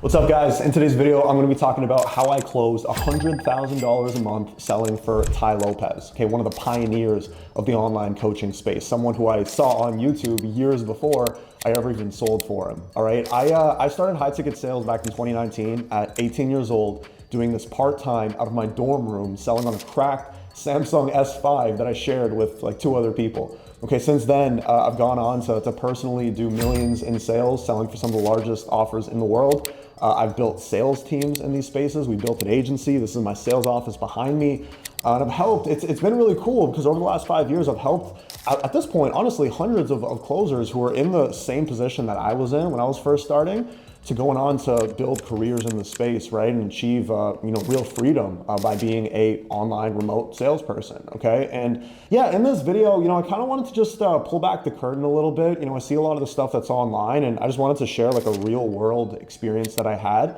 What's up, guys? In today's video, I'm going to be talking about how I closed $100,000 a month selling for Lopez, okay, one of the pioneers of the online coaching space, someone who I saw on YouTube years before I ever even sold for him. All right, I started high ticket sales back in 2019 at 18 years old, doing this part-time out of my dorm room, selling on a cracked Samsung S5 that I shared with like 2 other people. Okay, since then, I've gone on to personally do millions in sales, selling for some of the largest offers in the world. I've built sales teams in these spaces. We built an agency. This is my sales office behind me. And I've helped, it's been really cool because over the last 5 years, I've helped, at this point, honestly, hundreds of closers who are in the same position that I was in when I was first starting, to going on to build careers in the space, right, and achieve real freedom by being a online remote salesperson. Okay, and yeah, in this video, I kind of wanted to just pull back the curtain a little bit. I see a lot of the stuff that's online, and I just wanted to share like a real world experience that I had.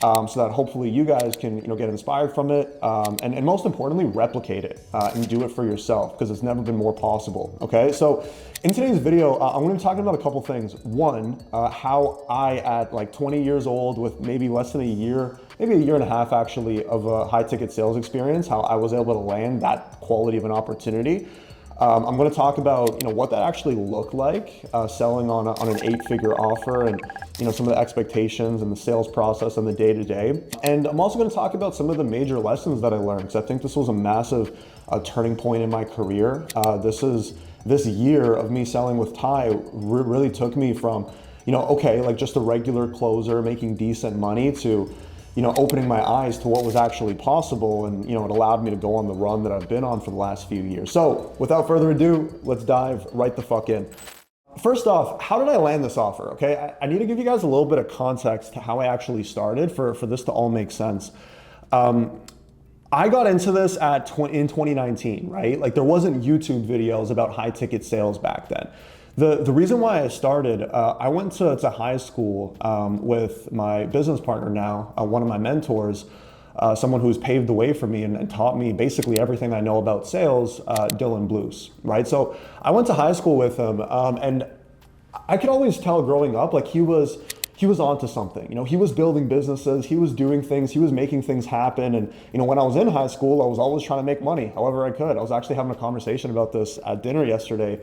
So that hopefully you guys can get inspired from it, and most importantly, replicate it and do it for yourself, because it's never been more possible. Okay, so in today's video, I'm going to be talking about a couple things. One, how I, at like 20 years old, with maybe less than a year, maybe a year and a half actually, of a high ticket sales experience, how I was able to land that quality of an opportunity. I'm going to talk about what that actually looked like, selling on an 8-figure offer, and some of the expectations and the sales process and the day-to-day. And I'm also going to talk about some of the major lessons that I learned, because I think this was a massive turning point in my career. This year of me selling with Ty really took me from okay, like just a regular closer making decent money, to opening my eyes to what was actually possible. And, it allowed me to go on the run that I've been on for the last few years. So without further ado, let's dive right the fuck in. First off, how did I land this offer? Okay, I need to give you guys a little bit of context to how I actually started for this to all make sense. I got into this in 2019, right? Like, there wasn't YouTube videos about high ticket sales back then. The reason why I started, I went to high school with my business partner now, one of my mentors, someone who's paved the way for me and taught me basically everything I know about sales, Dylan Blues, right? So I went to high school with him, and I could always tell growing up, like he was onto something. He was building businesses, he was doing things, he was making things happen. And when I was in high school, I was always trying to make money however I could. I was actually having a conversation about this at dinner yesterday.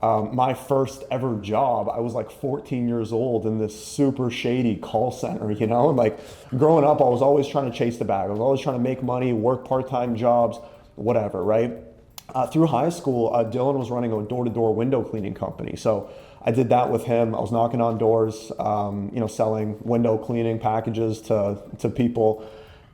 My first ever job, I was like 14 years old in this super shady call center, and like growing up, I was always trying to chase the bag. I was always trying to make money, work part-time jobs, whatever, right? Through high school, Dylan was running a door-to-door window cleaning company. So I did that with him. I was knocking on doors, selling window cleaning packages to people.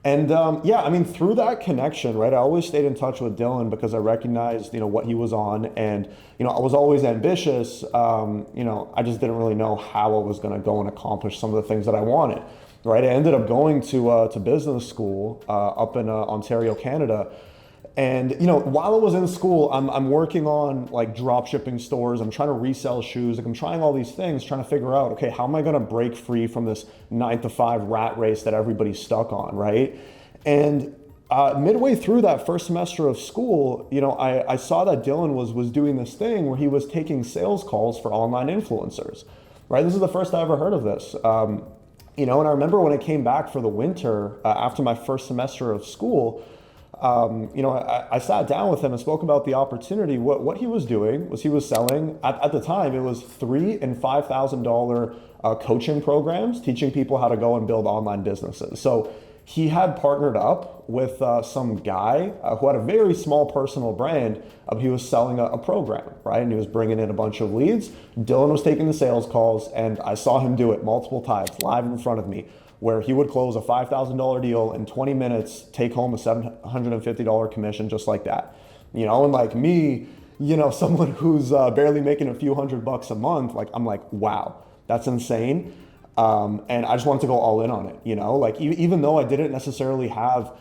And through that connection, right, I always stayed in touch with Dylan because I recognized, what he was on. And, I was always ambitious. I just didn't really know how I was going to go and accomplish some of the things that I wanted, right? I ended up going to business school up in Ontario, Canada. And, while I was in school, I'm working on like drop shipping stores. I'm trying to resell shoes. Like, I'm trying all these things, trying to figure out, okay, how am I going to break free from this 9-to-5 rat race that everybody's stuck on, right? And midway through that first semester of school, I saw that Dylan was doing this thing where he was taking sales calls for online influencers, right? This is the first I ever heard of this. And I remember when I came back for the winter after my first semester of school, I sat down with him and spoke about the opportunity. What he was doing was he was selling, at the time, it was $3,000 and $5,000 coaching programs, teaching people how to go and build online businesses. So he had partnered up with some guy who had a very small personal brand. He was selling a program, right? And he was bringing in a bunch of leads. Dylan was taking the sales calls, and I saw him do it multiple times live in front of me, where he would close a $5,000 deal in 20 minutes, take home a $750 commission just like that. And like me, someone who's barely making a few $100 a month, like I'm like, wow, that's insane. And I just wanted to go all in on it, like even though I didn't necessarily have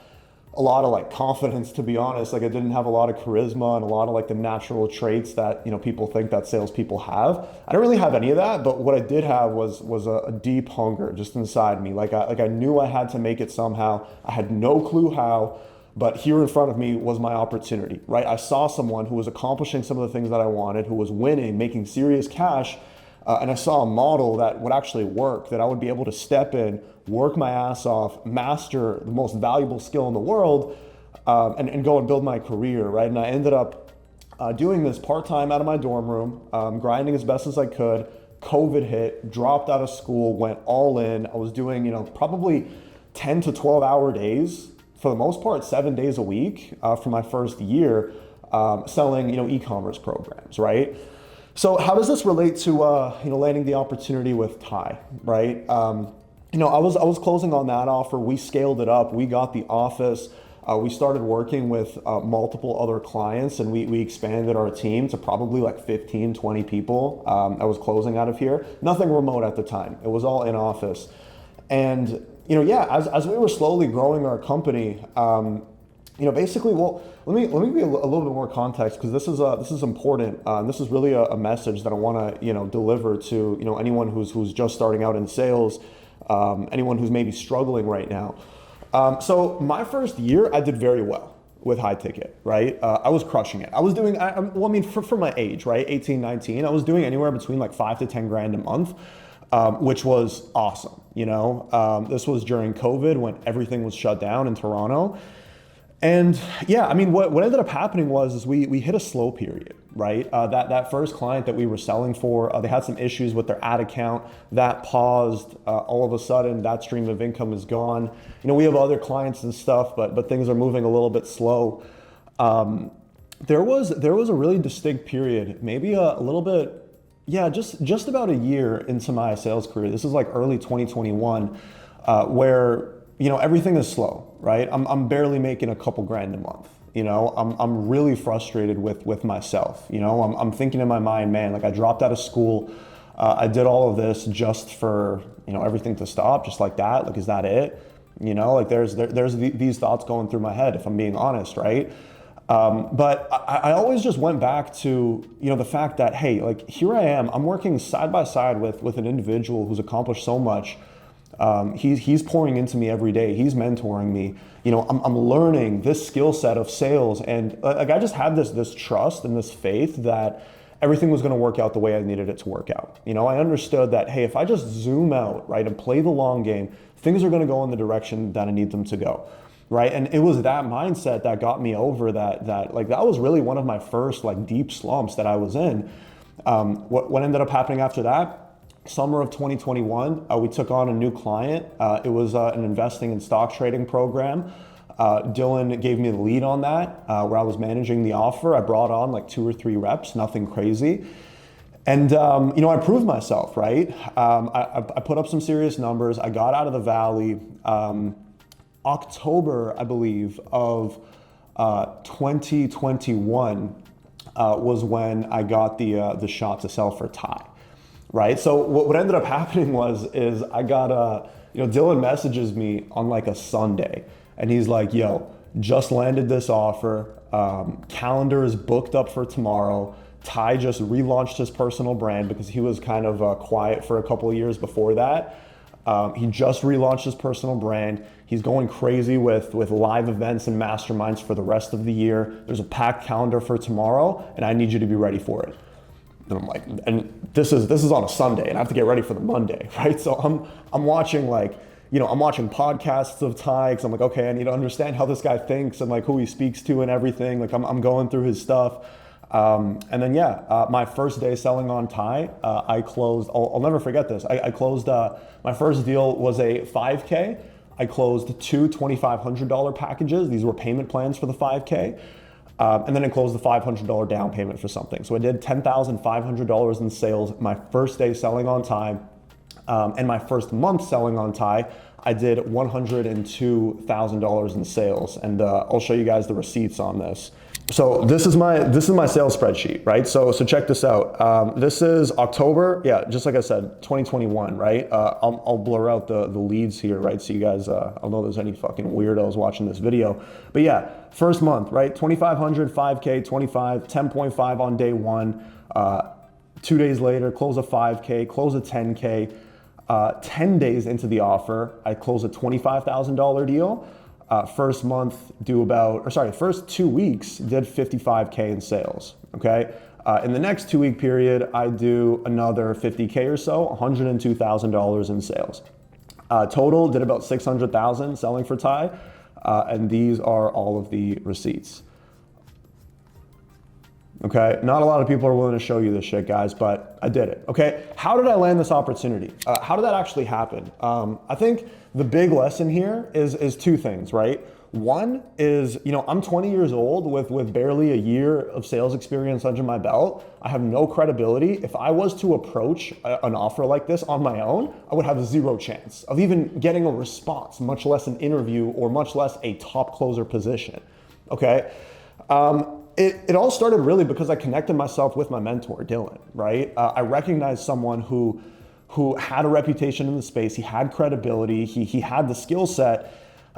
a lot of like confidence, to be honest, like I didn't have a lot of charisma and a lot of like the natural traits that, people think that salespeople have. I don't really have any of that, but what I did have was a deep hunger just inside me. Like I knew I had to make it somehow. I had no clue how, but here in front of me was my opportunity, right? I saw someone who was accomplishing some of the things that I wanted, who was winning, making serious cash. and I saw a model that would actually work, that I would be able to step in, work my ass off, master the most valuable skill in the world, and go and build my career, right? And I ended up doing this part-time out of my dorm room, grinding as best as I could. COVID hit, dropped out of school, went all in. I was doing, probably 10 to 12 hour days, for the most part, 7 days a week for my first year, selling, e-commerce programs, right? So how does this relate to, landing the opportunity with Ty, right? I was closing on that offer. We scaled it up. We got the office. We started working with multiple other clients, and we expanded our team to probably like 15, 20 people. I was closing out of here. Nothing remote at the time. It was all in office. And, as we were slowly growing our company, basically, well, let me give you a little bit more context, because this is important. This is really a message that I want to, deliver to, anyone who's just starting out in sales, anyone who's maybe struggling right now. So my first year, I did very well with high ticket, right? I was crushing it. I was doing, for my age, right? 18, 19, I was doing anywhere between like 5 to 10 grand a month, which was awesome. This was during COVID when everything was shut down in Toronto. And yeah, what ended up happening was we hit a slow period, right? That first client that we were selling for, they had some issues with their ad account. That paused. All of a sudden, that stream of income is gone. We have other clients and stuff, but things are moving a little bit slow. There was a really distinct period, maybe a little bit, just about a year into my sales career. This is like early 2021, where everything is slow, right? I'm barely making a couple grand a month. I'm really frustrated with myself. I'm thinking in my mind, man, like I dropped out of school. I did all of this just for, everything to stop, just like that. Like, is that it? Like there's these thoughts going through my head, if I'm being honest, right? But I always just went back to, the fact that, hey, like here I am, I'm working side by side with an individual who's accomplished so much. He's pouring into me every day. He's mentoring me. I'm learning this skill set of sales, and like I just had this trust and this faith that everything was going to work out the way I needed it to work out. I understood that, hey, if I just zoom out, right, and play the long game, things are going to go in the direction that I need them to go, right? And it was that mindset that got me over that was really one of my first like deep slumps that I was in. What ended up happening after that? Summer of 2021, we took on a new client. It was an investing and stock trading program. Dylan gave me the lead on that, where I was managing the offer. I brought on like 2 or 3 reps, nothing crazy. And, I proved myself, right? I put up some serious numbers. I got out of the valley. October, I believe, of 2021 was when I got the shot to sell for Ty. Right. So what ended up happening is I got Dylan messages me on like a Sunday, and he's like, yo, just landed this offer. Calendar is booked up for tomorrow. Ty just relaunched his personal brand because he was kind of quiet for a couple of years before that. He just relaunched his personal brand. He's going crazy with live events and masterminds for the rest of the year. There's a packed calendar for tomorrow, and I need you to be ready for it. And I'm like, and this is on a Sunday, and I have to get ready for the Monday, right? So I'm watching I'm watching podcasts of Ty, because I'm like, okay, I need to understand how this guy thinks and like who he speaks to and everything. Like I'm going through his stuff. And then my first day selling on Ty, I closed. I'll never forget this. I closed. My first deal was a 5K. I closed 2 $2,500 packages. These were payment plans for the 5K. And then I closed the $500 down payment for something. So I did $10,500 in sales my first day selling on Ty. And my first month selling on Ty, I did $102,000 in sales. And I'll show you guys the receipts on this. So this is my sales spreadsheet, right? So check this out. This is October, just like I said, 2021, right? I'll blur out the leads here, right? So you guys, I'll know there's any fucking weirdos watching this video. But yeah, first month, right? 2,500, 5K, 25, 10.5 on day 1. 2 days later, close a 5K, close a 10K. 10 days into the offer, I close a $25,000 deal. First 2 weeks did 55K in sales, okay? In the next 2-week period, I do another 50K or so, $102,000 in sales. Total did about 600,000 selling for Ty, and these are all of the receipts. Okay, not a lot of people are willing to show you this shit, guys, but I did it. Okay, how did I land this opportunity? How did that actually happen? I think the big lesson here is two things, right? One is, I'm 20 years old with barely a year of sales experience under my belt. I have no credibility. If I was to approach an offer like this on my own, I would have zero chance of even getting a response, much less an interview or much less a top closer position. Okay. It all started really because I connected myself with my mentor, Dylan, right? I recognized someone who had a reputation in the space. He had credibility. He had the skill set.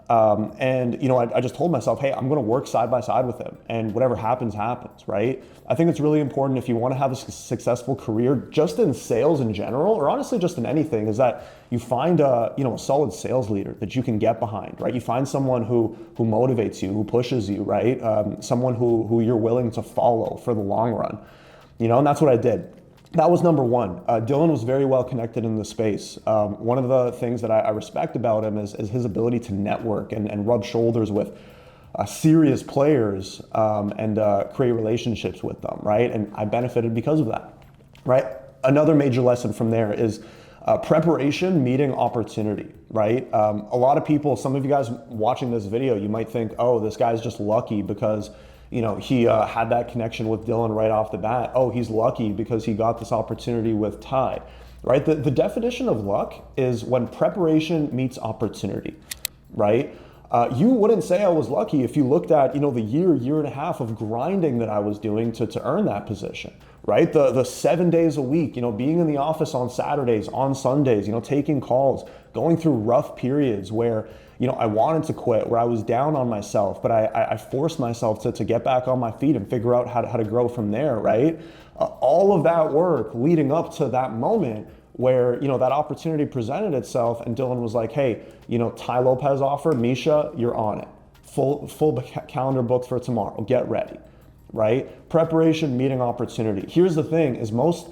And I just told myself, hey, I'm going to work side by side with him, and whatever happens, happens, right? I think it's really important if you want to have a successful career, just in sales in general, or honestly just in anything, is that you find a solid sales leader that you can get behind, right? You find someone who motivates you, who pushes you, right? Someone who you're willing to follow for the long run, and that's what I did. That was number one. Dylan was very well connected in the space. One of the things that I respect about him is his ability to network and rub shoulders with serious players and create relationships with them, right? And I benefited because of that, right? Another major lesson from there is preparation meeting opportunity, right? A lot of people, some of you guys watching this video, you might think, oh, this guy's just lucky because he had that connection with Dylan right off the bat. Oh, he's lucky because he got this opportunity with Ty, right? The definition of luck is when preparation meets opportunity, right? You wouldn't say I was lucky if you looked at, the year and a half of grinding that I was doing to earn that position, right? The 7 days a week, being in the office on Saturdays, on Sundays, taking calls, going through rough periods where, I wanted to quit, where I was down on myself, but I forced myself to get back on my feet and figure out how to grow from there, right? All of that work leading up to that moment where, that opportunity presented itself and Dylan was like, hey, Ty Lopez offer, Misha, you're on it. Full calendar booked for tomorrow, get ready, right? Preparation meeting opportunity. Here's the thing is most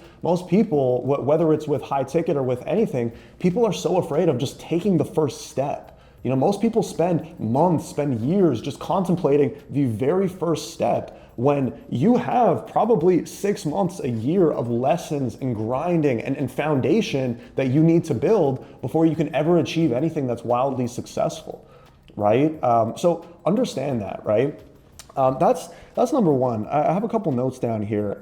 people, whether it's with high ticket or with anything, people are so afraid of just taking the first step. Most people spend months, spend years just contemplating the very first step when you have probably 6 months, a year of lessons and grinding and foundation that you need to build before you can ever achieve anything that's wildly successful, right? So understand that, right? That's number one. I have a couple notes down here.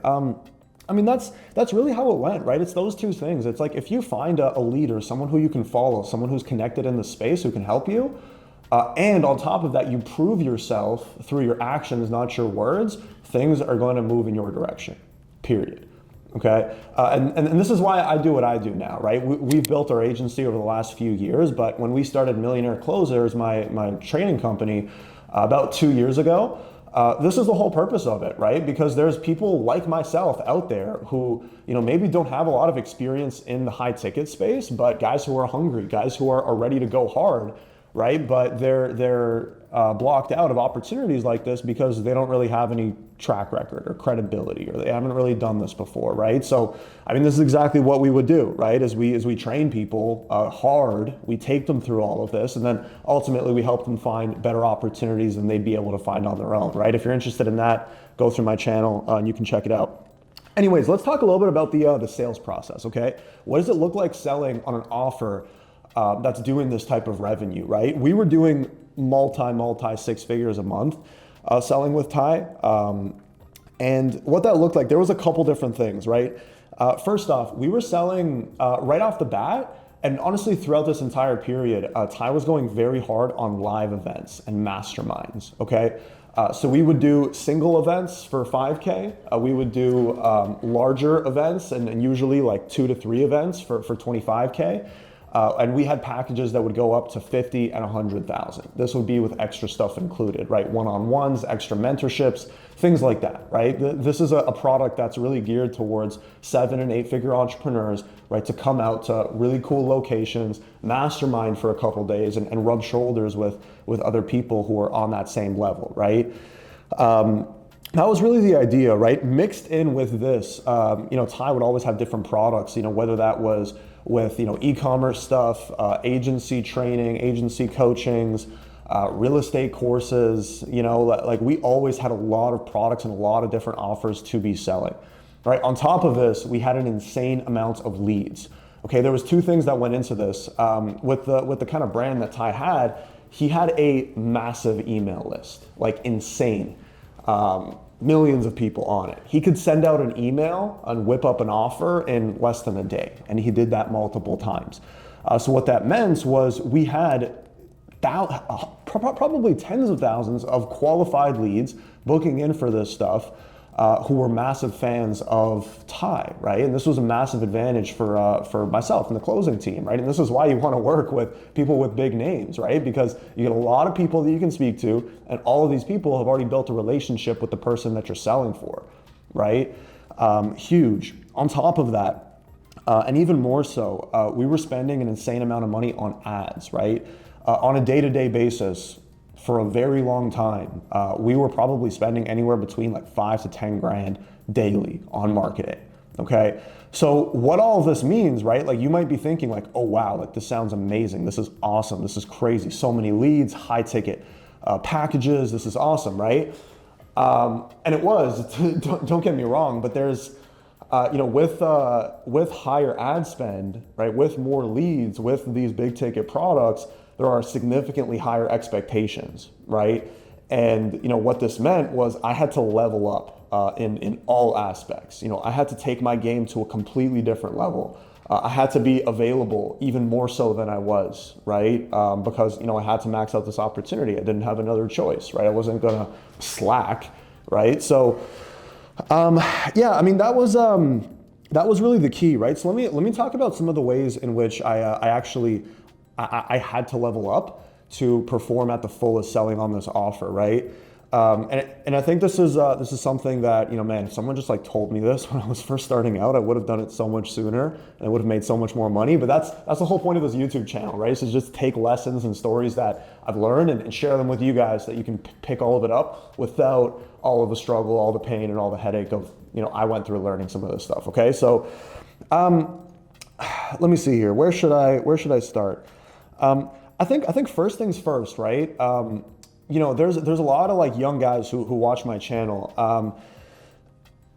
That's really how it went, right? It's those two things. It's like if you find a leader, someone who you can follow, someone who's connected in the space who can help you, and on top of that, you prove yourself through your actions, not your words, things are going to move in your direction, period. Okay? And this is why I do what I do now, right? We've built our agency over the last few years, but when we started Millionaire Closers, my training company, about 2 years ago, this is the whole purpose of it, right? Because there's people like myself out there who, maybe don't have a lot of experience in the high ticket space, but guys who are hungry, guys who are ready to go hard, right? But they're blocked out of opportunities like this because they don't really have any track record or credibility, or they haven't really done this before, right? So, this is exactly what we would do, right? As we train people hard, we take them through all of this, and then ultimately we help them find better opportunities than they'd be able to find on their own, right? If you're interested in that, go through my channel and you can check it out. Anyways, let's talk a little bit about the sales process, okay? What does it look like selling on an offer that's doing this type of revenue, right? We were doing multi 6 figures a month selling with Ty. And what that looked like, there was a couple different things, right? First off, we were selling right off the bat, and honestly throughout this entire period, Ty was going very hard on live events and masterminds, okay? So we would do single events for 5K. We would do larger events and usually like 2 to 3 events for 25K. And we had packages that would go up to 50 and 100,000. This would be with extra stuff included, right? One-on-ones, extra mentorships, things like that, right? This is a product that's really geared towards 7 and 8 figure entrepreneurs, right? To come out to really cool locations, mastermind for a couple days and rub shoulders with other people who are on that same level, right? that was really the idea, right? Mixed in with this, Ty would always have different products, whether that was with, e-commerce stuff, agency training, agency coachings, real estate courses, like we always had a lot of products and a lot of different offers to be selling, right? On top of this, we had an insane amount of leads. Okay, there was two things that went into this. With the kind of brand that Ty had, he had a massive email list, like insane. Millions of people on it. He could send out an email and whip up an offer in less than a day, and he did that multiple times. So what that meant was we had probably tens of thousands of qualified leads booking in for this stuff, who were massive fans of Ty, right? And this was a massive advantage for myself and the closing team, right? And this is why you want to work with people with big names, right? Because you get a lot of people that you can speak to, and all of these people have already built a relationship with the person that you're selling for, right? Huge. On top of that, and even more so, we were spending an insane amount of money on ads, right? On a day-to-day basis, for a very long time, we were probably spending anywhere between like 5 to 10 grand daily on marketing. Okay, so what all of this means, right? Like you might be thinking like, oh wow, like this sounds amazing. This is awesome. This is crazy. So many leads, high ticket packages. This is awesome, right? And it was. Don't get me wrong, but there's, with higher ad spend, right? With more leads, with these big ticket products, there are significantly higher expectations, right? And what this meant was I had to level up in all aspects. I had to take my game to a completely different level. I had to be available even more so than I was, right? Because I had to max out this opportunity. I didn't have another choice, right? I wasn't gonna slack, right? So, that was really the key, right? So let me talk about some of the ways in which I had to level up to perform at the fullest selling on this offer, right? And I think this is something that, if someone just like told me this when I was first starting out, I would have done it so much sooner and I would have made so much more money. But that's the whole point of this YouTube channel, right? So just take lessons and stories that I've learned and share them with you guys, that you can pick all of it up without all of the struggle, all the pain, and all the headache of, I went through learning some of this stuff. Okay, so let me see here. Where should I start? I think first things first, right? There's a lot of like young guys who watch my channel.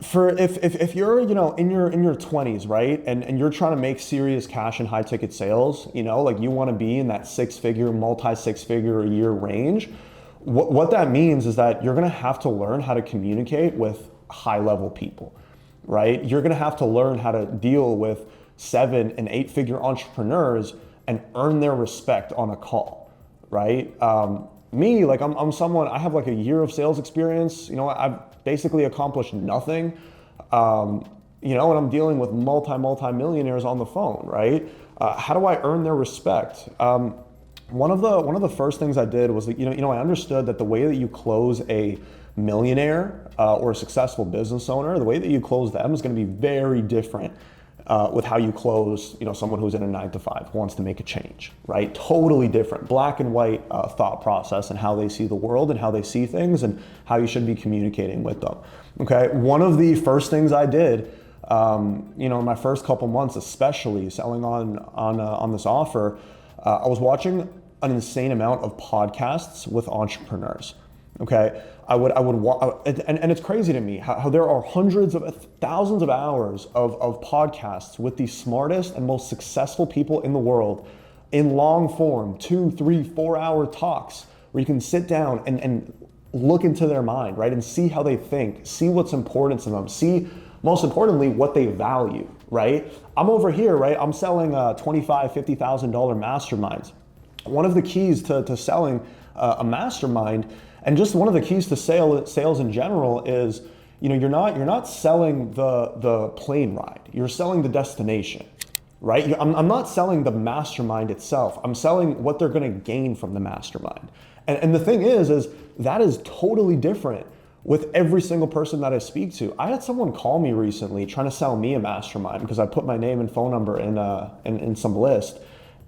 If you're in your 20s, right, and you're trying to make serious cash and high ticket sales, like you want to be in that multi-six-figure a year range. What that means is that you're gonna have to learn how to communicate with high level people, right? You're gonna have to learn how to deal with 7- and 8-figure entrepreneurs and earn their respect on a call, right? Me, like I'm someone, I have like a year of sales experience. I've basically accomplished nothing, and I'm dealing with multi-millionaires on the phone, right? How do I earn their respect? One of the first things I did was, I understood that the way that you close a millionaire or a successful business owner, the way that you close them is going to be very different with how you close, someone who's in a 9-to-5 who wants to make a change, right? Totally different, black and white thought process and how they see the world and how they see things and how you should be communicating with them. Okay, one of the first things I did, in my first couple months, especially selling on this offer, I was watching an insane amount of podcasts with entrepreneurs. Okay, and it's crazy to me how there are hundreds of thousands of hours of podcasts with the smartest and most successful people in the world in long form, 2, 3, 4-hour talks where you can sit down and look into their mind, right? And see how they think, see what's important to them, see, most importantly, what they value, right? I'm over here, right? I'm selling $25,000, $50,000 masterminds. One of the keys to selling a mastermind, and just one of the keys to sales in general, is you're not selling the plane ride. You're selling the destination, right? I'm not selling the mastermind itself. I'm selling what they're going to gain from the mastermind. And the thing is that is totally different with every single person that I speak to. I had someone call me recently trying to sell me a mastermind because I put my name and phone number in some list,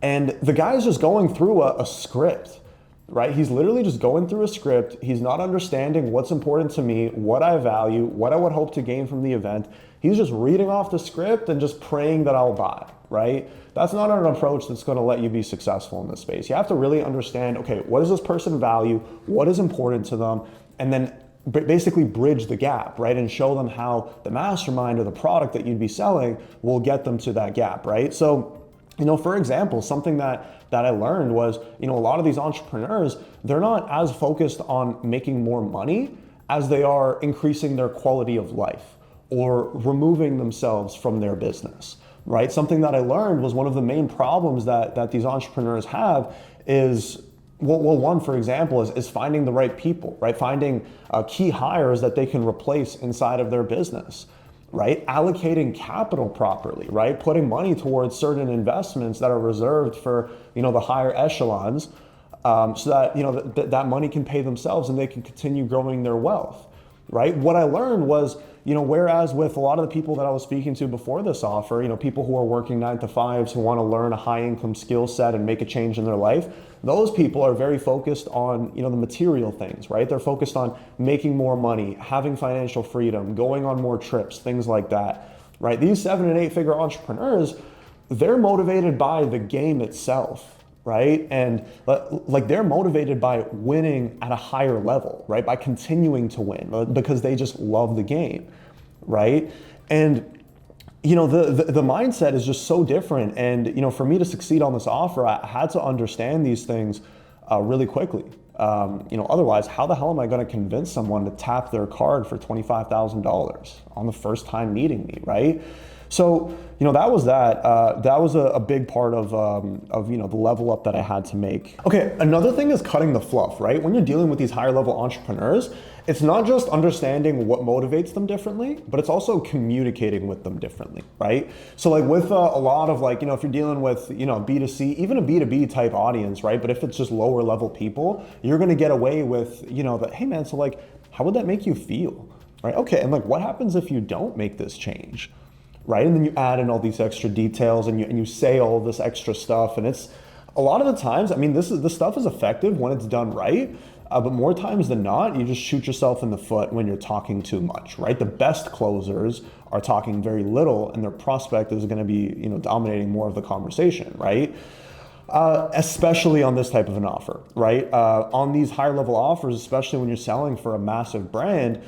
and the guy is just going through a script. right? He's literally just going through a script. He's not understanding what's important to me, what I value, what I would hope to gain from the event. He's just reading off the script and just praying that I'll buy, right? That's not an approach that's going to let you be successful in this space. You have to really understand, okay, what does this person value? What is important to them? And then basically bridge the gap, right? And show them how the mastermind or the product that you'd be selling will get them to that gap, right? So, for example, something that I learned was, a lot of these entrepreneurs, they're not as focused on making more money as they are increasing their quality of life or removing themselves from their business, right? Something that I learned was one of the main problems that these entrepreneurs have is, well, one, for example, is finding the right people, right? Finding key hires that they can replace inside of their business, right? Allocating capital properly, right? Putting money towards certain investments that are reserved for, the higher echelons, so that, that money can pay themselves and they can continue growing their wealth, right? What I learned was, whereas with a lot of the people that I was speaking to before this offer, people who are working 9-to-5s who want to learn a high income skill set and make a change in their life, those people are very focused on, the material things, right? They're focused on making more money, having financial freedom, going on more trips, things like that, right? These 7- and 8-figure entrepreneurs, they're motivated by the game itself, right? And like they're motivated by winning at a higher level, right? By continuing to win because they just love the game, right? And the mindset is just so different. And for me to succeed on this offer, I had to understand these things really quickly. Otherwise, how the hell am I going to convince someone to tap their card for $25,000 on the first time meeting me, right? So, that was that. That was a big part of the level up that I had to make. Okay, another thing is cutting the fluff, right? When you're dealing with these higher level entrepreneurs, it's not just understanding what motivates them differently, but it's also communicating with them differently, right? So like with a lot of if you're dealing with, B2C, even a B2B type audience, right? But if it's just lower level people, you're going to get away with, that, hey man, so how would that make you feel, right? Okay, and what happens if you don't make this change? Right, and then you add in all these extra details and you say all this extra stuff, and it's a lot of the times. I mean, this stuff is effective when it's done right, but more times than not, you just shoot yourself in the foot when you're talking too much. Right, the best closers are talking very little, and their prospect is going to be dominating more of the conversation. Right. Especially on this type of an offer, right? On these higher level offers, especially when you're selling for a massive brand,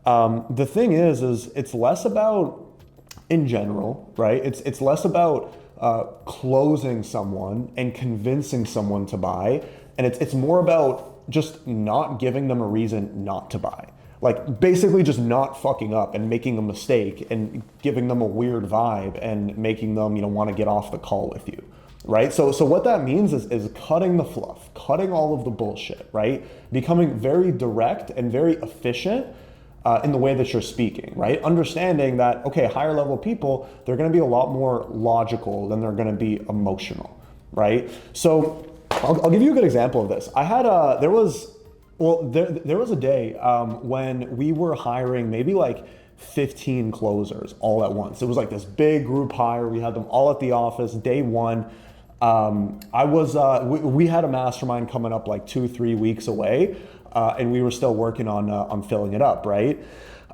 the thing is it's less about, in general, right? It's less about closing someone and convincing someone to buy, and it's more about just not giving them a reason not to buy. Basically just not fucking up and making a mistake and giving them a weird vibe and making them want to get off the call with you, right? So what that means is cutting the fluff, cutting all of the bullshit, right? Becoming very direct and very efficient in the way that you're speaking, right? Understanding that, okay, higher level people, they're going to be a lot more logical than they're going to be emotional, right? So I'll give you a good example of this. I had there was a day when we were hiring maybe 15 closers all at once. It was this big group hire. We had them all at the office day one. We had a mastermind coming up 2-3 weeks away. And we were still working on filling it up, right?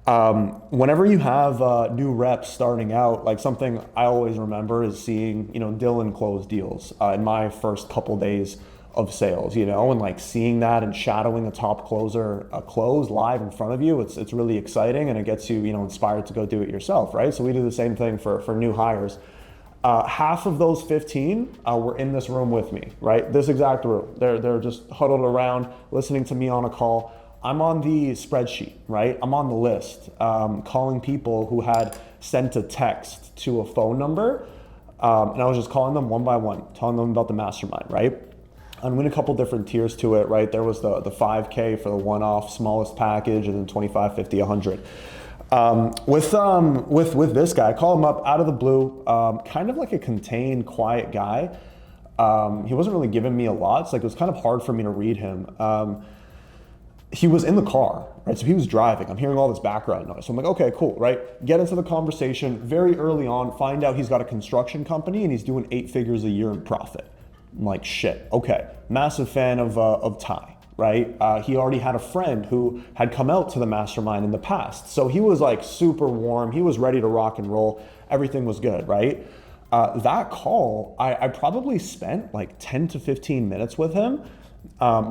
Whenever you have new reps starting out, something I always remember is seeing, Dylan close deals in my first couple days of sales, and seeing that and shadowing a top closer close live in front of you. It's really exciting, and it gets you, inspired to go do it yourself, right? So we do the same thing for new hires. Half of those 15 were in this room with me, right? This exact room. They're just huddled around listening to me on a call. I'm on the spreadsheet, right? I'm on the list, calling people who had sent a text to a phone number. And I was just calling them one by one, telling them about the mastermind, right? I'm in a couple different tiers to it, right? There was the 5K for the one-off smallest package, and then 25, 50, 100. With this guy, I call him up out of the blue, kind of a contained, quiet guy. He wasn't really giving me a lot. So it was kind of hard for me to read him. He was in the car, right? So he was driving. I'm hearing all this background noise. So I'm okay, cool, right? Get into the conversation very early on, find out he's got a construction company and he's doing 8 figures a year in profit, I'm like, shit, okay, massive fan of Ty, right? He already had a friend who had come out to the mastermind in the past. So he was like super warm. He was ready to rock and roll. Everything was good, right? That call, I probably spent like 10 to 15 minutes with him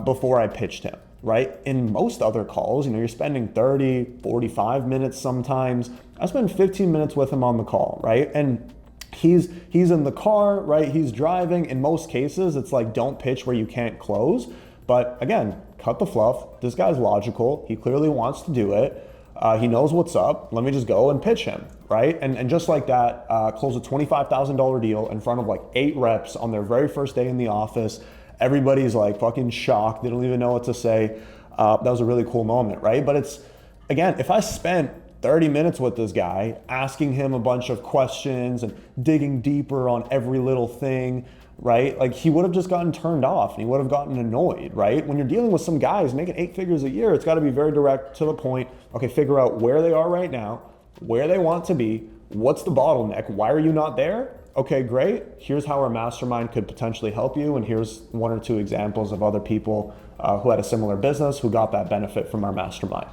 before I pitched him, right? In most other calls, you're spending 30, 45 minutes sometimes. I spend 15 minutes with him on the call, right? And he's in the car, right? He's driving. In most cases, it's like, don't pitch where you can't close. But again, cut the fluff. This guy's logical. He clearly wants to do it. He knows what's up. Let me just go and pitch him, right? And just like that, close a $25,000 deal in front of like 8 reps on their very first day in the office. Everybody's like fucking shocked. They don't even know what to say. That was a really cool moment, right? But it's, again, if I spent 30 minutes with this guy, asking him a bunch of questions and digging deeper on every little thing, right? Like, he would have just gotten turned off and he would have gotten annoyed, right? When you're dealing with some guys making 8 figures a year, it's got to be very direct, to the point. Okay, figure out where they are right now, where they want to be, what's the bottleneck, why are you not there? Okay, great. Here's how our mastermind could potentially help you. And here's 1 or 2 examples of other people who had a similar business who got that benefit from our mastermind.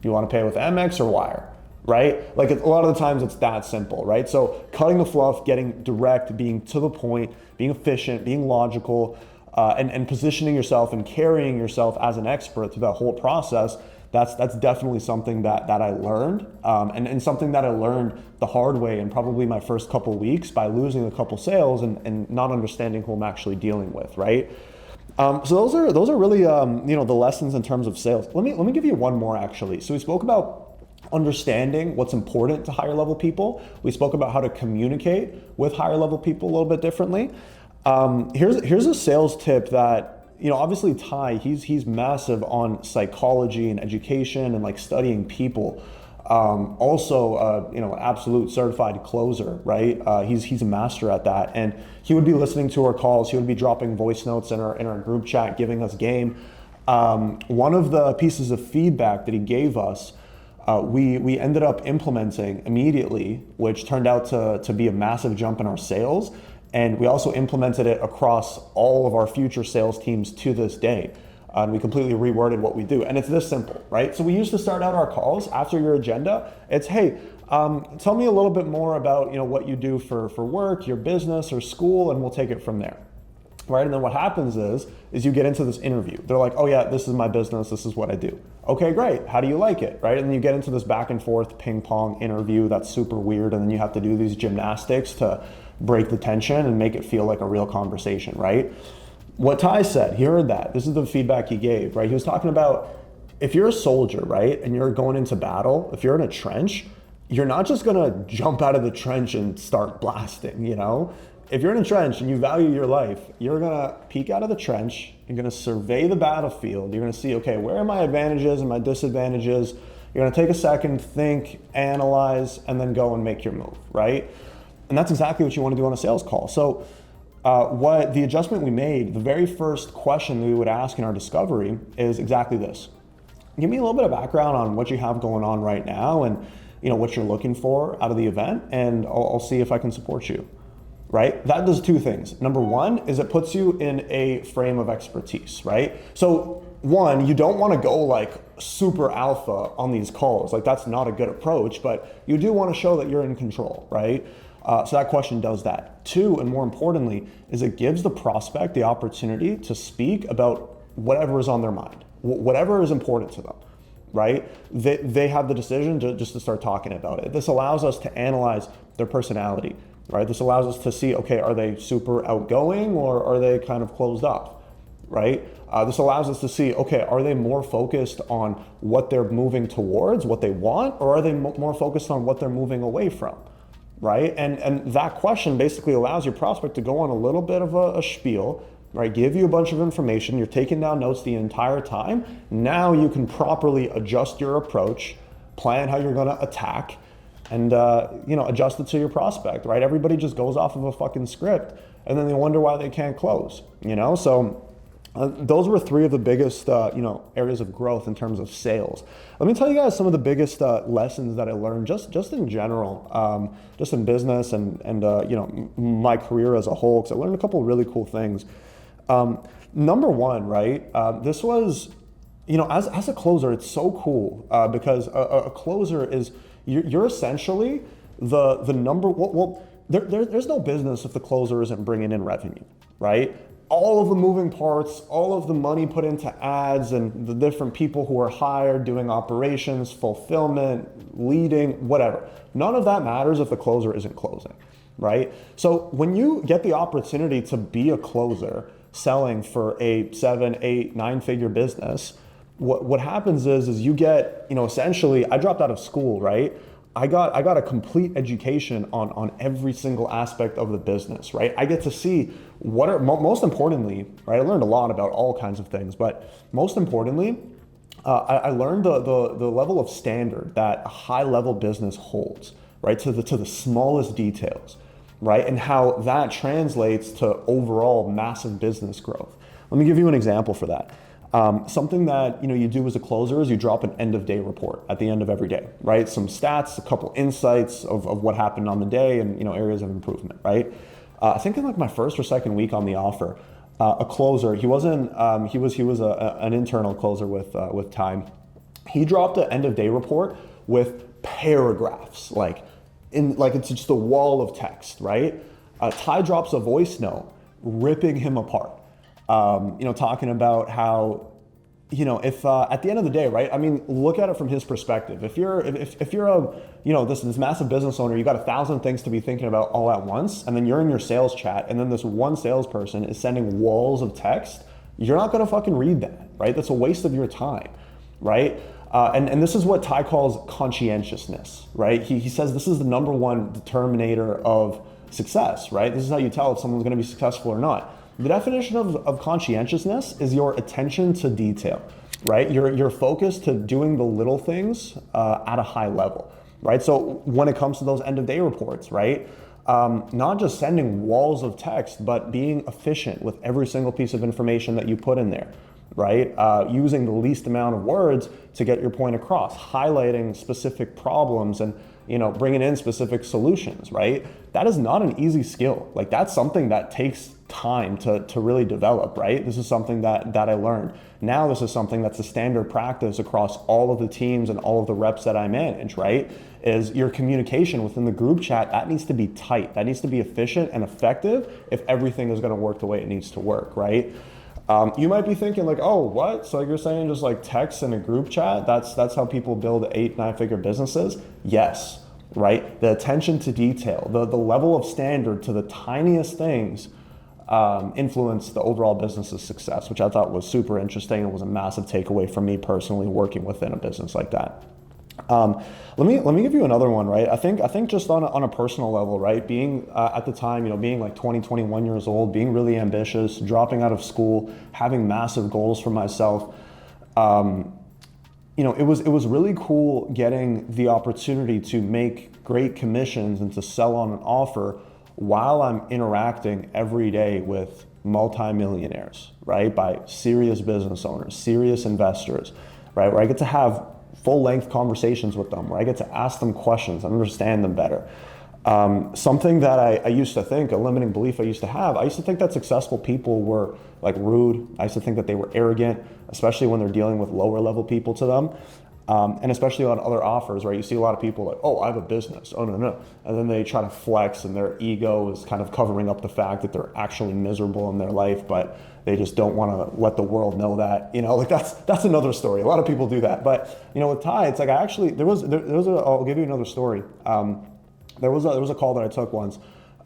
You want to pay with Amex or Wire, right? Like, a lot of the times it's that simple, right? So cutting the fluff, getting direct, being to the point, being efficient, being logical, and positioning yourself and carrying yourself as an expert through that whole process. That's definitely something that I learned, and something that I learned the hard way in probably my first couple weeks by losing a couple sales and not understanding who I'm actually dealing with, right? So those are really the lessons in terms of sales. Let me give you one more actually. So we spoke about understanding what's important to higher level people. We spoke about how to communicate with higher level people a little bit differently. Here's a sales tip that, obviously Ty, he's massive on psychology and education and like studying people. Also, an absolute certified closer, right? He's a master at that, and he would be listening to our calls. He would be dropping voice notes in our group chat, giving us game. One of the pieces of feedback that he gave us, we ended up implementing immediately, which turned out to be a massive jump in our sales. And we also implemented it across all of our future sales teams to this day. And we completely reworded what we do. And it's this simple, right? So we used to start out our calls after your agenda. It's, hey, tell me a little bit more about what you do for work, your business or school, and we'll take it from there. Right? And then what happens is you get into this interview. They're like, oh yeah, this is my business. This is what I do. Okay, great. How do you like it? Right? And then you get into this back and forth ping pong interview that's super weird. And then you have to do these gymnastics to break the tension and make it feel like a real conversation, right? What Ty said, he heard that. This is the feedback he gave, right? He was talking about, if you're a soldier, right, and you're going into battle, if you're in a trench, you're not just gonna jump out of the trench and start blasting, If you're in a trench and you value your life, you're gonna peek out of the trench, you're gonna survey the battlefield, you're gonna see, okay, where are my advantages and my disadvantages? You're gonna take a second, think, analyze, and then go and make your move, right? And that's exactly what you wanna do on a sales call. So what the adjustment we made, the very first question we would ask in our discovery is exactly this. Give me a little bit of background on what you have going on right now and what you're looking for out of the event, and I'll see if I can support you. Right? That does 2 things. Number 1 is it puts you in a frame of expertise, right? So 1, you don't want to go like super alpha on these calls. Like, that's not a good approach, but you do want to show that you're in control, right? So that question does that. 2, and more importantly, is it gives the prospect the opportunity to speak about whatever is on their mind, whatever is important to them, right? They have the decision to start talking about it. This allows us to analyze their personality, right? This allows us to see, okay, are they super outgoing or are they kind of closed off, right? This allows us to see, okay, are they more focused on what they're moving towards, what they want, or are they more focused on what they're moving away from, right? And that question basically allows your prospect to go on a little bit of a spiel, right? Give you a bunch of information. You're taking down notes the entire time. Now you can properly adjust your approach, plan how you're gonna attack, and adjust it to your prospect, right? Everybody just goes off of a fucking script and then they wonder why they can't close, So those were 3 of the biggest, areas of growth in terms of sales. Let me tell you guys some of the biggest lessons that I learned just in general, just in business and my career as a whole, because I learned a couple of really cool things. Number one, right? This was, as a closer, it's so cool because a closer is, you're essentially the number, there's no business if the closer isn't bringing in revenue, right? All of the moving parts, all of the money put into ads and the different people who are hired doing operations, fulfillment, leading, whatever. None of that matters if the closer isn't closing, right? So when you get the opportunity to be a closer selling for a 7, 8, 9-figure business, what happens is you get, essentially, I dropped out of school, right? I got a complete education on every single aspect of the business, right? I get to see what are, most importantly, right? I learned a lot about all kinds of things, but most importantly, I learned the level of standard that a high level business holds, right? To the smallest details, right? And how that translates to overall massive business growth. Let me give you an example for that. Something that you do as a closer is you drop an end of day report at the end of every day, right? Some stats, a couple insights of what happened on the day and areas of improvement, right? I think in like my first or second week on the offer, a closer, he was an internal closer with Time. He dropped an end of day report with paragraphs, like it's just a wall of text, right? Ty drops a voice note ripping him apart. Talking about how, if at the end of the day, right? I mean, look at it from his perspective. If you're a, this massive business owner, you got 1,000 things to be thinking about all at once, and then you're in your sales chat, and then this one salesperson is sending walls of text, you're not gonna fucking read that, right? That's a waste of your time, right? And this is what Ty calls conscientiousness, right? He says this is the number one determinator of success, right? This is how you tell if someone's gonna be successful or not. The definition of conscientiousness is your attention to detail, right? Your focus to doing the little things at a high level, right? So when it comes to those end of day reports, right? Not just sending walls of text, but being efficient with every single piece of information that you put in there, right? Using the least amount of words to get your point across, highlighting specific problems and bringing in specific solutions, right? That is not an easy skill. Like that's something that takes time to really develop, right? This is something that I learned. Now this is something that's a standard practice across all of the teams and all of the reps that I manage, right? Is your communication within the group chat, that needs to be tight. That needs to be efficient and effective if everything is gonna work the way it needs to work, right? You might be thinking like, oh, what? So you're saying just like text in a group chat, that's how people build 8, 9-figure businesses? Yes, right? The attention to detail, the level of standard to the tiniest things influence the overall business's success, which I thought was super interesting and was a massive takeaway for me personally working within a business like that. Let me give you another one, right? I think just on a personal level, right? Being at the time, being like 20, 21 years old, being really ambitious, dropping out of school, having massive goals for myself. It was really cool getting the opportunity to make great commissions and to sell on an offer while I'm interacting every day with multimillionaires, right? By serious business owners, serious investors, right? Where I get to have full-length conversations with them, where I get to ask them questions and understand them better. Something that I used to think, a limiting belief I used to have, I used to think that successful people were like rude. I used to think that they were arrogant, especially when they're dealing with lower level people to them. And especially on other offers, right? You see a lot of people like, oh, I have a business. Oh, no. And then they try to flex and their ego is kind of covering up the fact that they're actually miserable in their life, but they just don't want to let the world know that, like that's another story. A lot of people do that. But, with Ty, it's like I'll give you another story. There was a call that I took once.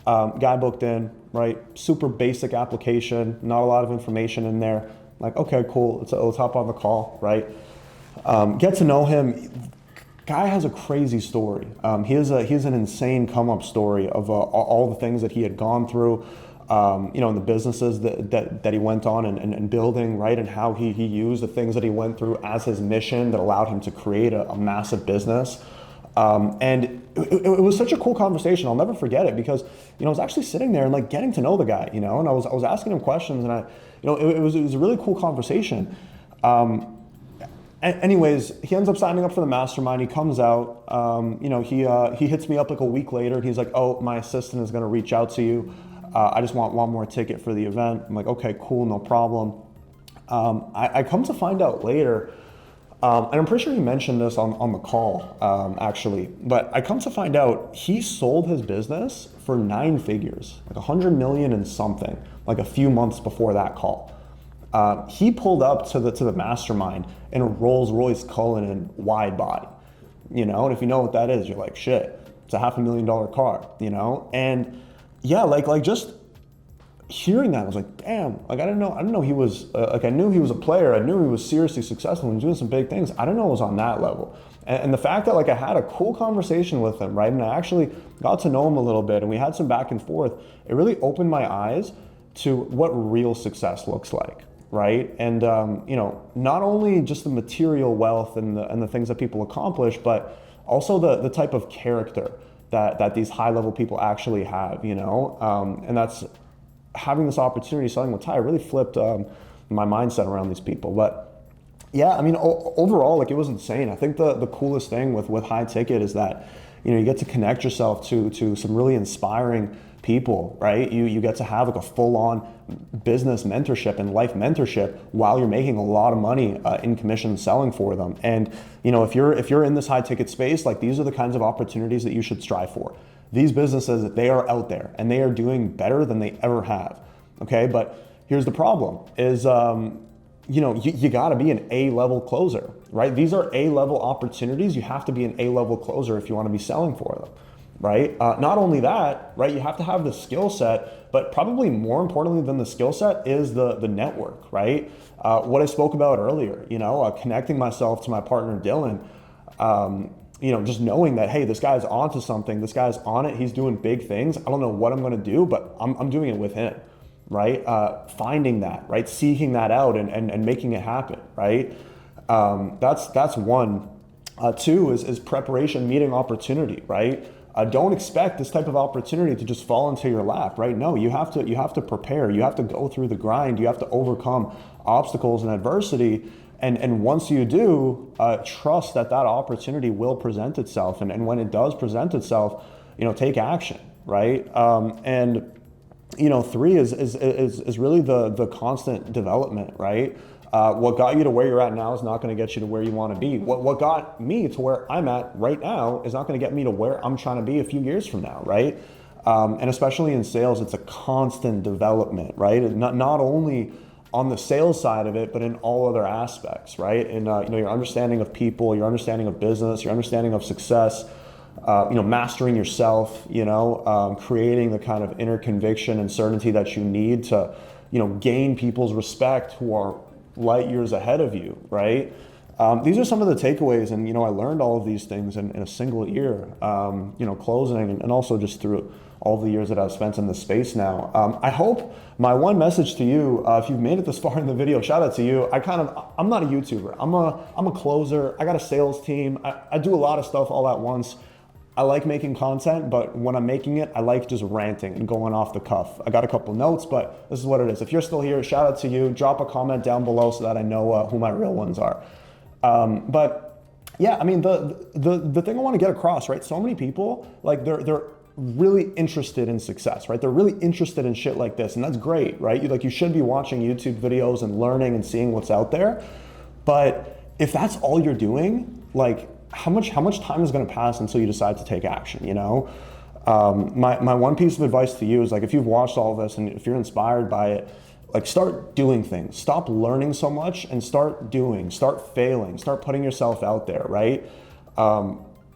Guy booked in, right? Super basic application, not a lot of information in there. Like, okay, cool. Let's hop on the call, right? Get to know him. Guy has a crazy story. He has an insane come up story of all the things that he had gone through, in the businesses that he went on and building, right? And how he used the things that he went through as his mission that allowed him to create a massive business. And it was such a cool conversation. I'll never forget it because, I was actually sitting there and like getting to know the guy, and I was asking him questions and it was a really cool conversation. Anyways, he ends up signing up for the mastermind. He comes out, he hits me up like a week later. He's like, oh, my assistant is going to reach out to you. I just want one more ticket for the event. I'm like, okay, cool, no problem. I come to find out later, and I'm pretty sure he mentioned this on the call, actually, but I come to find out he sold his business for 9 figures, like 100 million and something, like a few months before that call. He pulled up to the mastermind in a Rolls Royce Cullinan wide body, you know, and if you know what that is, you're like, shit, it's a $500,000 car, you know? And yeah, like just hearing that, I was like, damn, like I didn't know he was, like I knew he was a player, I knew he was seriously successful and doing some big things. I didn't know it was on that level. And the fact that like I had a cool conversation with him, right? And I actually got to know him a little bit and we had some back and forth. It really opened my eyes to what real success looks like, right? And you know, not only just the material wealth and the things that people accomplish, but also the type of character that these high level people actually have, you know? And that's having this opportunity selling with Ty really flipped my mindset around these people. But yeah, I mean, overall, like it was insane. I think the coolest thing with high ticket is that, you know, you get to connect yourself to some really inspiring people, right? You get to have like a full-on business mentorship and life mentorship while you're making a lot of money in commission selling for them. And you know, if you're in this high ticket space, like these are the kinds of opportunities that you should strive for. These businesses, they are out there and they are doing better than they ever have. Okay, but here's the problem: is you know, you got to be an A-level closer, right? These are A-level opportunities. You have to be an A-level closer if you want to be selling for them. Right? Not only that, right, you have to have the skill set, but probably more importantly than the skill set is the network, right? What I spoke about earlier, you know, connecting myself to my partner, Dylan, you know, just knowing that, hey, this guy's onto something, this guy's on it, he's doing big things. I don't know what I'm going to do, but I'm doing it with him, right? Finding that, right? Seeking that out and making it happen, right? That's one. Two is preparation meeting opportunity, right? Don't expect this type of opportunity to just fall into your lap, right? No, you have to prepare. You have to go through the grind. You have to overcome obstacles and adversity. And once you do, trust that opportunity will present itself. And when it does present itself, you know, take action, right? And you know, 3 is really the constant development, right? What got you to where you're at now is not going to get you to where you want to be. What got me to where I'm at right now is not going to get me to where I'm trying to be a few years from now, right? And especially in sales, it's a constant development, right? Not only on the sales side of it, but in all other aspects, right? And you know, your understanding of people, your understanding of business, your understanding of success, you know, mastering yourself, you know, creating the kind of inner conviction and certainty that you need to, you know, gain people's respect who are light years ahead of you, right? These are some of the takeaways, and you know, I learned all of these things in a single year, you know, closing and also just through all the years that I've spent in the space now. I hope my one message to you, if you've made it this far in the video, shout out to you. I'm not a YouTuber. I'm a closer. I got a sales team. I do a lot of stuff all at once. I like making content, but when I'm making it, I like just ranting and going off the cuff. I got a couple notes, but this is what it is. If you're still here, shout out to you. Drop a comment down below so that I know who my real ones are. But yeah, I mean, the thing I want to get across, right? So many people, like they're really interested in success, right? They're really interested in shit like this, and that's great, right? You should be watching YouTube videos and learning and seeing what's out there. But if that's all you're doing, like, how much time is going to pass until you decide to take action, you know? My one piece of advice to you is, like, if you've watched all of this and if you're inspired by it, like, start doing things. Stop learning so much and start doing, start failing, start putting yourself out there, right?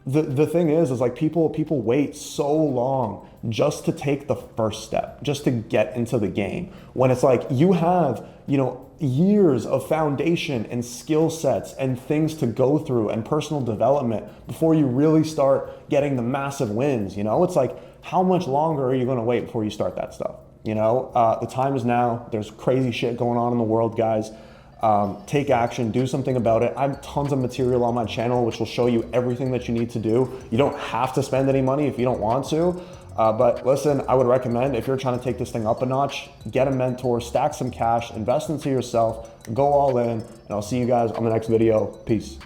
The thing is like people wait so long just to take the first step, just to get into the game, when it's like you have, you know, years of foundation and skill sets and things to go through and personal development before you really start getting the massive wins. You know, it's like, how much longer are you going to wait before you start that stuff? You know, the time is now. There's crazy shit going on in the world, guys. Take action, do something about it. I have tons of material on my channel which will show you everything that you need to do. You don't have to spend any money if you don't want to. But listen, I would recommend, if you're trying to take this thing up a notch, get a mentor, stack some cash, invest into yourself, go all in, and I'll see you guys on the next video. Peace.